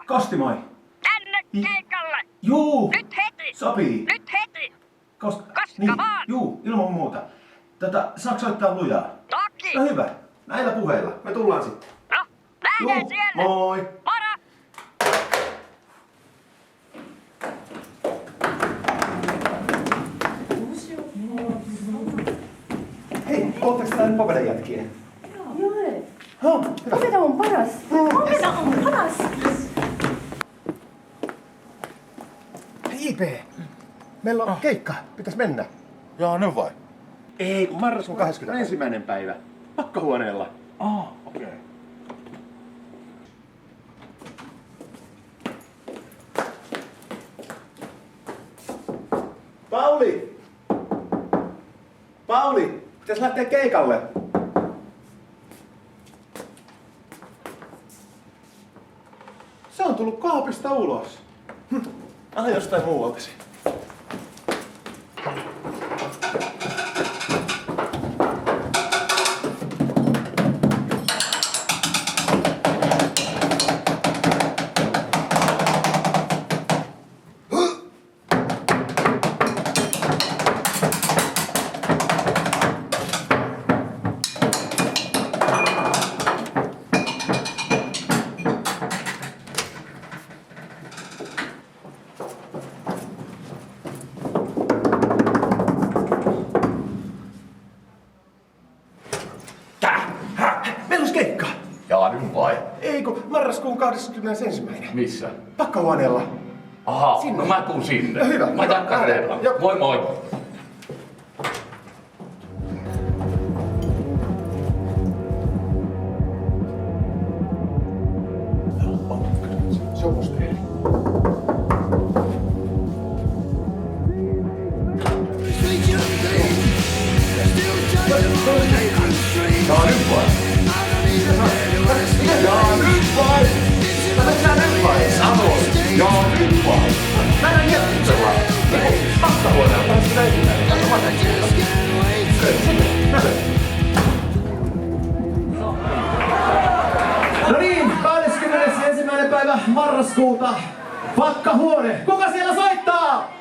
Kosti moi. Tänne keikalle! Juu. Nyt heti! Sopii. Nyt heti! Koska Koska vaan? Juu, ilman muuta. Saaks soittaa lujaa? Toki! No hyvä. Näillä puheilla. Me tullaan sitten. No, nähdään siellä! Moi. Moro! Hei, ootteko täällä Popedan jätkiä? Joo. Hyvä. Popeda on paras. Popeda on paras. Hei IP. Meillä on keikka. Pitäis mennä. Jaa, nyt vai? Ei, kun marraskuun 21. päivä. Pakkahuoneella. Okei. Pauli! Pauli! Pitäis lähteä keikalle. Se on tullut kaapista ulos. Anna jostain muualta se. Meillä olisi keikka. Jaa, nyt vai? Ei kun marraskuun 21. Missä? Pakkahuoneella. Aha, Sinne. no mä tuun sinne. No hyvä. Mä takkareella. Joo. Moi moi. Se on musta eri. Jaa, nyt vai? Jaa, nyt vai? Sä nyt vai? Sanoin. Jaa, nyt vai? Mä en jättää. Pakkahuoneella. Tämä on sitä ensimmäinen. Tämä on sama No niin, 21. päivä marraskuuta. Pakkahuone. Kuka siellä soittaa?